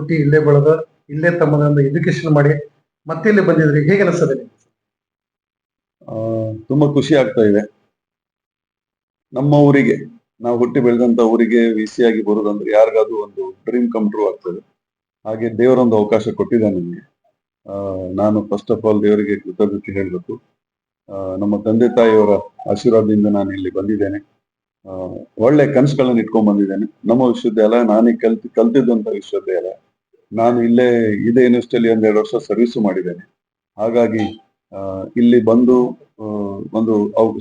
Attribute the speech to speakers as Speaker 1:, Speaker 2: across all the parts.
Speaker 1: ಹುಟ್ಟಿ ಇಲ್ಲೇ ಬೆಳೆದ ಇಲ್ಲೇ ತಮ್ಮದೊಂದು ಎಜುಕೇಶನ್ ಮಾಡಿ ಮತ್ತೆ ಇಲ್ಲಿ ಬಂದಿದ್ರಿ, ಹೇಗೆ ಅನಿಸ್ತದೆ ನಿಮ್ಗೆ?
Speaker 2: ತುಂಬಾ ಖುಷಿ ಆಗ್ತಾ ಇದೆ. ನಮ್ಮ ಊರಿಗೆ, ನಾವು ಹುಟ್ಟಿ ಬೆಳೆದಂತ ಊರಿಗೆ ವಿ.ಸಿ ಆಗಿ ಬರೋದಂದ್ರೆ ಯಾರಿಗಾದ್ರೂ ಒಂದು ಡ್ರೀಮ್ ಕಮ್ ಟ್ರೂ ಆಗ್ತದೆ. ಹಾಗೆ ದೇವರೊಂದು ಅವಕಾಶ ಕೊಟ್ಟಿದ್ದಾನೆ ನನಗೆ. ನಾನು ಫಸ್ಟ್ ಆಫ್ ಆಲ್ ದೇವರಿಗೆ ಕೃತಜ್ಞತೆ ಹೇಳಬೇಕು. ನಮ್ಮ ತಂದೆ ತಾಯಿಯವರ ಆಶೀರ್ವಾದದಿಂದ ನಾನು ಇಲ್ಲಿ ಬಂದಿದ್ದೇನೆ. ಒಳ್ಳೆ ಕನಸುಗಳನ್ನು ಇಟ್ಕೊಂಡ್ ಬಂದಿದ್ದೇನೆ. ನಮ್ಮ ವಿಶ್ವವಿದ್ಯಾಲಯ ನಾನೇ ಕಲ್ತಿದ್ದಂತ ವಿಶ್ವವಿದ್ಯಾಲಯ. ನಾನು ಇಲ್ಲೇ ಇದೇ ಯೂನಿವರ್ಸಿಟಿಯಲ್ಲಿ 2 ವರ್ಷ ಸರ್ವಿಸ್ ಮಾಡಿದ್ದೇನೆ. ಹಾಗಾಗಿ ಇಲ್ಲಿ ಬಂದು ಒಂದು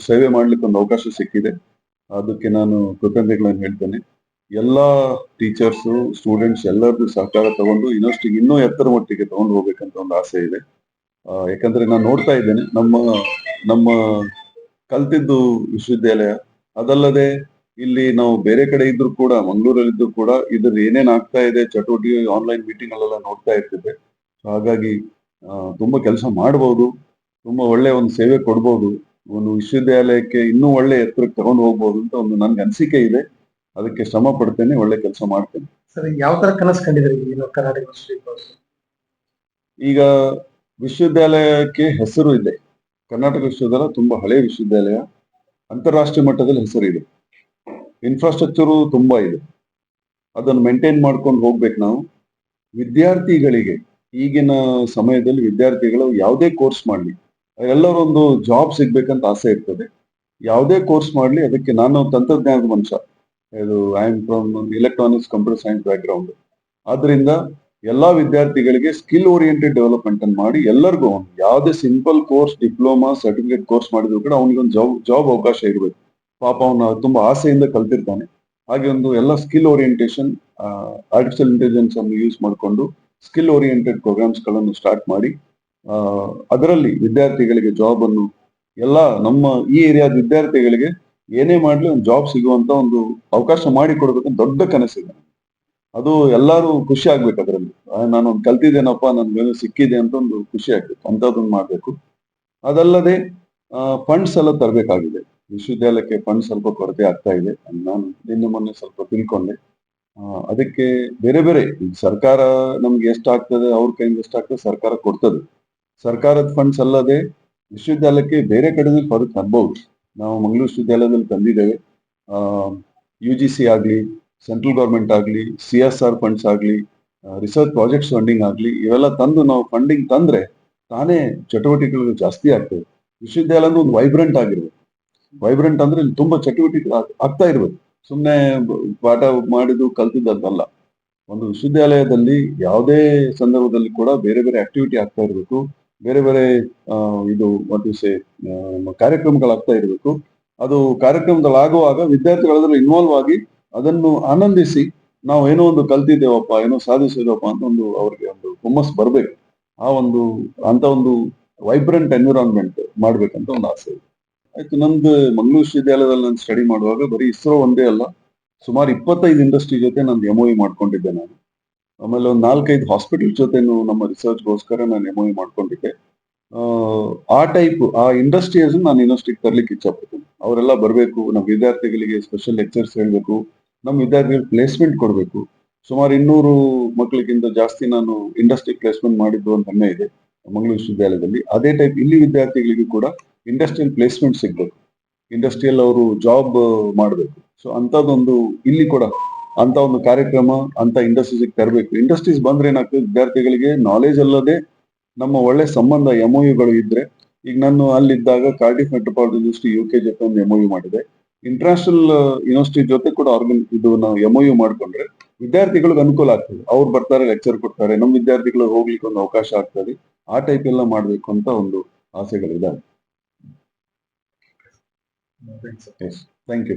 Speaker 2: ಸೇವೆ ಮಾಡ್ಲಿಕ್ಕೆ ಒಂದು ಅವಕಾಶ ಸಿಕ್ಕಿದೆ. ಅದಕ್ಕೆ ನಾನು ಕೃತಜ್ಞತೆಗಳನ್ನು ಹೇಳ್ತೇನೆ. ಎಲ್ಲಾ ಟೀಚರ್ಸು, ಸ್ಟೂಡೆಂಟ್ಸ್ ಎಲ್ಲರದ್ದು ಸಹಕಾರ ತಗೊಂಡು ಯೂನಿವರ್ಸಿಟಿಗೆ ಇನ್ನೂ ಎತ್ತರ ಮಟ್ಟಿಗೆ ತಗೊಂಡು ಹೋಗ್ಬೇಕಂತ ಒಂದು ಆಸೆ ಇದೆ. ಯಾಕಂದ್ರೆ ನಾನು ನೋಡ್ತಾ ಇದ್ದೇನೆ ನಮ್ಮ ಕಲ್ತಿದ್ದು ವಿಶ್ವವಿದ್ಯಾಲಯ. ಅದಲ್ಲದೆ ಇಲ್ಲಿ ನಾವು ಬೇರೆ ಕಡೆ ಇದ್ರು ಕೂಡ, ಮಂಗಳೂರಲ್ಲಿ ಇದ್ರು ಕೂಡ ಇದ್ರ ಏನೇನ್ ಆಗ್ತಾ ಇದೆ ಚಟುವಟಿಕೆ ಆನ್ಲೈನ್ ಮೀಟಿಂಗ್ ಅಲ್ಲೆಲ್ಲ ನೋಡ್ತಾ ಇರ್ತಿದ್ದೆ. ಹಾಗಾಗಿ ತುಂಬಾ ಕೆಲಸ ಮಾಡಬಹುದು, ತುಂಬಾ ಒಳ್ಳೆ ಒಂದು ಸೇವೆ ಕೊಡ್ಬೋದು, ಒಂದು ವಿಶ್ವವಿದ್ಯಾಲಯಕ್ಕೆ ಇನ್ನೂ ಒಳ್ಳೆ ಎತ್ತರಕ್ಕೆ ತಗೊಂಡು ಹೋಗ್ಬೋದು ಅಂತ ಒಂದು ನನ್ಗೆ ಅನಿಸಿಕೆ ಇದೆ. ಅದಕ್ಕೆ ಶ್ರಮ ಪಡ್ತೇನೆ, ಒಳ್ಳೆ ಕೆಲಸ ಮಾಡ್ತೇನೆ.
Speaker 1: ಸರ್, ಯಾವ ತರ ಕನಸು ಕಂಡಿದ್ರಿ ಕರ್ನಾಟಕ ಯೂನಿವರ್ಸಿಟಿ? ಈಗ
Speaker 2: ವಿಶ್ವವಿದ್ಯಾಲಯಕ್ಕೆ ಹೆಸರು ಇದೆ. ಕರ್ನಾಟಕ ವಿಶ್ವವಿದ್ಯಾಲಯ ತುಂಬಾ ಹಳೆಯ ವಿಶ್ವವಿದ್ಯಾಲಯ, ಅಂತಾರಾಷ್ಟ್ರೀಯ ಮಟ್ಟದಲ್ಲಿ ಹೆಸರಿದೆ. ಇನ್ಫ್ರಾಸ್ಟ್ರಕ್ಚರು ತುಂಬಾ ಇದೆ. ಅದನ್ನು ಮೇಂಟೈನ್ ಮಾಡ್ಕೊಂಡು ಹೋಗ್ಬೇಕು ನಾವು. ವಿದ್ಯಾರ್ಥಿಗಳಿಗೆ, ಈಗಿನ ಸಮಯದಲ್ಲಿ ವಿದ್ಯಾರ್ಥಿಗಳು ಯಾವುದೇ ಕೋರ್ಸ್ ಮಾಡಲಿ, ಎಲ್ಲರೊಂದು ಜಾಬ್ ಸಿಗ್ಬೇಕಂತ ಆಸೆ ಇರ್ತದೆ. ಯಾವುದೇ ಕೋರ್ಸ್ ಮಾಡಲಿ, ಅದಕ್ಕೆ ನಾನು ತಂತ್ರಜ್ಞಾನದ ಮನುಷ್ಯ. ಇದು I am from electronics computer science back ground. ಆದ್ರಿಂದ ಎಲ್ಲಾ ವಿದ್ಯಾರ್ಥಿಗಳಿಗೆ ಸ್ಕಿಲ್ ಓರಿಯೆಂಟೆಡ್ ಡೆವಲಪ್ಮೆಂಟ್ ಅನ್ನು ಮಾಡಿ ಎಲ್ಲರಿಗೂ ಯಾವುದೇ simple course, diploma, certificate course ಮಾಡಿದ್ರು ಕೂಡ ಅವನಿಗೊಂದು ಜಾಬ್ ಅವಕಾಶ ಇರಬೇಕು. ಪಾಪ ಅವನು ತುಂಬಾ ಆಸೆಯಿಂದ ಕಲ್ತಿರ್ತಾನೆ. ಹಾಗೆ ಒಂದು ಎಲ್ಲ ಸ್ಕಿಲ್ ಓರಿಯೆಂಟೇಷನ್, ಆರ್ಟಿಫಿಷಿಯಲ್ ಇಂಟೆಲಿಜೆನ್ಸ್ ಅನ್ನು ಯೂಸ್ ಮಾಡಿಕೊಂಡು ಸ್ಕಿಲ್ ಓರಿಯೆಂಟೆಡ್ ಪ್ರೋಗ್ರಾಮ್ಸ್ ಗಳನ್ನು ಸ್ಟಾರ್ಟ್ ಮಾಡಿ ಅದರಲ್ಲಿ ವಿದ್ಯಾರ್ಥಿಗಳಿಗೆ ಜಾಬ್ ಅನ್ನು, ಎಲ್ಲ ನಮ್ಮ ಈ ಏರಿಯಾದ ವಿದ್ಯಾರ್ಥಿಗಳಿಗೆ ಏನೇ ಮಾಡ್ಲಿ ಒಂದು ಜಾಬ್ ಸಿಗುವಂತ ಒಂದು ಅವಕಾಶ ಮಾಡಿ ಕೊಡ್ಬೇಕಂತ ದೊಡ್ಡ ಕನಸಿದೆ. ಅದು ಎಲ್ಲರೂ ಖುಷಿ ಆಗ್ಬೇಕು. ಅದರಲ್ಲಿ ನಾನು ಕಲ್ತಿದ್ದೇನಪ್ಪ, ನನ್ ಮೇಲೆ ಸಿಕ್ಕಿದೆ ಅಂತ ಒಂದು ಖುಷಿ ಆಗ್ಬೇಕು. ಅಂತದನ್ನ ಮಾಡ್ಬೇಕು. ಅದಲ್ಲದೆ ಫಂಡ್ಸ್ ಎಲ್ಲ ತರಬೇಕಾಗಿದೆ. ವಿಶ್ವವಿದ್ಯಾಲಯಕ್ಕೆ ಫಂಡ್ ಸ್ವಲ್ಪ ಕೊರತೆ ಆಗ್ತಾ ಇದೆ. ನಾನು ನಿನ್ನೆ ಮೊನ್ನೆ ಸ್ವಲ್ಪ ತಿಳ್ಕೊಂಡೆ. ಅದಕ್ಕೆ ಬೇರೆ ಬೇರೆ ಸರ್ಕಾರ ನಮ್ಗೆ ಎಷ್ಟಾಗ್ತದೆ, ಅವ್ರ ಕೈಯಿಂದ ಎಷ್ಟಾಗ್ತದೆ ಸರ್ಕಾರ ಕೊಡ್ತದೆ. ಸರ್ಕಾರದ ಫಂಡ್ಸ್ ಅಲ್ಲದೆ ವಿಶ್ವವಿದ್ಯಾಲಯಕ್ಕೆ ಬೇರೆ ಕಡೆಯಲ್ಲಿ ಹೊರಗೆ ತರಬಹುದು. ನಾವು ಮಂಗಳೂರು ವಿಶ್ವವಿದ್ಯಾಲಯದಲ್ಲಿ ತಂದಿದ್ದೇವೆ. UGC ಆಗ್ಲಿ, ಸೆಂಟ್ರಲ್ ಗವರ್ಮೆಂಟ್ ಆಗ್ಲಿ, CSR ಫಂಡ್ಸ್ ಆಗ್ಲಿ, ರಿಸರ್ಚ್ ಪ್ರಾಜೆಕ್ಟ್ಸ್ ಫಂಡಿಂಗ್ ಆಗ್ಲಿ, ಇವೆಲ್ಲ ತಂದು ನಾವು ಫಂಡಿಂಗ್ ತಂದ್ರೆ ತಾನೇ ಚಟುವಟಿಕೆಗಳು ಜಾಸ್ತಿ ಆಗ್ತವೆ. ವಿಶ್ವವಿದ್ಯಾಲಯ ಅಂದ್ರೆ ಒಂದು ವೈಬ್ರೆಂಟ್ ಆಗಿರ್ಬೇಕು. ವೈಬ್ರೆಂಟ್ ಅಂದ್ರೆ ಇಲ್ಲಿ ತುಂಬಾ ಚಟುವಟಿಕೆ ಆಗ್ತಾ ಇರ್ಬೇಕು. ಸುಮ್ಮನೆ ಪಾಠ ಮಾಡಿದ್ದು ಕಲ್ತಿದ್ದಲ್ಲ. ಒಂದು ವಿಶ್ವವಿದ್ಯಾಲಯದಲ್ಲಿ ಯಾವುದೇ ಸಂದರ್ಭದಲ್ಲಿ ಕೂಡ ಬೇರೆ ಬೇರೆ ಆಕ್ಟಿವಿಟಿ ಆಗ್ತಾ ಇರಬೇಕು. ಬೇರೆ ಬೇರೆ ಇದು ಕಾರ್ಯಕ್ರಮಗಳಾಗ್ತಾ ಇರಬೇಕು. ಅದು ಕಾರ್ಯಕ್ರಮಗಳಾಗುವಾಗ ವಿದ್ಯಾರ್ಥಿಗಳಾದ್ರೂ ಇನ್ವಾಲ್ವ್ ಆಗಿ ಅದನ್ನು ಆನಂದಿಸಿ ನಾವು ಏನೋ ಒಂದು ಕಲ್ತಿದ್ದೇವಪ್ಪ, ಏನೋ ಸಾಧಿಸಿದೇವಪ್ಪ ಅಂತ ಒಂದು ಅವ್ರಿಗೆ ಒಂದು ಹುಮ್ಮಸ್ ಬರ್ಬೇಕು. ಅಂತ ಒಂದು ವೈಬ್ರೆಂಟ್ ಎನ್ವಿರಾನ್ಮೆಂಟ್ ಮಾಡ್ಬೇಕಂತ ಒಂದು ಆಸೆ ಇದೆ. ಆಯ್ತು, ನಂದು ಮಂಗಳೂರು ವಿಶ್ವವಿದ್ಯಾಲಯದಲ್ಲಿ ನಾನು ಸ್ಟಡಿ ಮಾಡುವಾಗ ಬರೀ ಇಸ್ರೋ ಒಂದೇ ಅಲ್ಲ, ಸುಮಾರು 25 ಇಂಡಸ್ಟ್ರಿ ಜೊತೆ ನಾನು MOU ಮಾಡ್ಕೊಂಡಿದ್ದೆ ನಾನು. ಆಮೇಲೆ ಒಂದು 4-5 ಹಾಸ್ಪಿಟಲ್ ಜೊತೆನು ನಮ್ಮ ರಿಸರ್ಚ್ಗೋಸ್ಕರ ನಾನು MOU ಮಾಡ್ಕೊಂಡಿದ್ದೆ. ಆ ಇಂಡಸ್ಟ್ರಿಯಸ್ ನಾನು ಯೂನಿವರ್ಸಿಟಿಗೆ ತರ್ಲಿಕ್ಕೆ ಇಚ್ಛಪಡ್ತೀನಿ. ಅವರೆಲ್ಲ ಬರಬೇಕು, ನಮ್ಮ ವಿದ್ಯಾರ್ಥಿಗಳಿಗೆ ಸ್ಪೆಷಲ್ ಲೆಕ್ಚರ್ಸ್ ಹೇಳ್ಬೇಕು, ನಮ್ಮ ವಿದ್ಯಾರ್ಥಿಗಳಿಗೆ ಪ್ಲೇಸ್ಮೆಂಟ್ ಕೊಡಬೇಕು. ಸುಮಾರು 200 ಮಕ್ಕಳಿಗಿಂತ ಜಾಸ್ತಿ ನಾನು ಇಂಡಸ್ಟ್ರಿ ಪ್ಲೇಸ್ಮೆಂಟ್ ಮಾಡಿದ್ದು ಅಂತ ಹೆಮ್ಮೆ ಇದೆ ಮಂಗಳೂರು ವಿಶ್ವವಿದ್ಯಾಲಯದಲ್ಲಿ. ಅದೇ ಟೈಪ್ ಇಲ್ಲಿ ವಿದ್ಯಾರ್ಥಿಗಳಿಗೂ ಕೂಡ ಇಂಡಸ್ಟ್ರಿಯಲ್ ಪ್ಲೇಸ್ಮೆಂಟ್ ಸಿಗ್ಬೇಕು, ಇಂಡಸ್ಟ್ರಿಯಲ್ ಅವರು ಜಾಬ್ ಮಾಡಬೇಕು. ಸೊ ಅಂತದೊಂದು ಇಲ್ಲಿ ಕೂಡ ಅಂತ ಒಂದು ಕಾರ್ಯಕ್ರಮ ಅಂತ ಇಂಡಸ್ಟ್ರೀಸ್ ತರಬೇಕು. ಇಂಡಸ್ಟ್ರೀಸ್ ಬಂದ್ರೆ ಏನಾಗ್ತದೆ, ವಿದ್ಯಾರ್ಥಿಗಳಿಗೆ ನಾಲೆಜ್ ಅಲ್ಲದೆ ನಮ್ಮ ಒಳ್ಳೆ ಸಂಬಂಧ MOUಗಳು ಇದ್ರೆ, ಈಗ ನಾನು ಅಲ್ಲಿದ್ದಾಗ ಕಾರ್ಡಿಫ್ ಮೆಟ್ರೋಪಾಲಿಟನ್ ಯೂನಿವರ್ಸಿಟಿ UK ಜೊತೆ ಒಂದು MOU ಮಾಡಿದೆ. ಇಂಟರ್ನ್ಯಾಷನಲ್ ಯೂನಿವರ್ಸಿಟಿ ಜೊತೆ ಕೂಡ ಇದು ನಾವು MOU ಮಾಡ್ಕೊಂಡ್ರೆ ವಿದ್ಯಾರ್ಥಿಗಳಿಗೆ ಅನುಕೂಲ ಆಗ್ತದೆ. ಅವ್ರು ಬರ್ತಾರೆ, ಲೆಕ್ಚರ್ ಕೊಡ್ತಾರೆ, ನಮ್ಮ ವಿದ್ಯಾರ್ಥಿಗಳು ಹೋಗ್ಲಿಕ್ಕೆ ಒಂದು ಅವಕಾಶ ಆಗ್ತದೆ. ಆ ಟೈಪ್ ಎಲ್ಲ ಮಾಡ್ಬೇಕು ಅಂತ ಒಂದು ಆಸೆಗಳಿದ್ದಾವೆ. Thank you.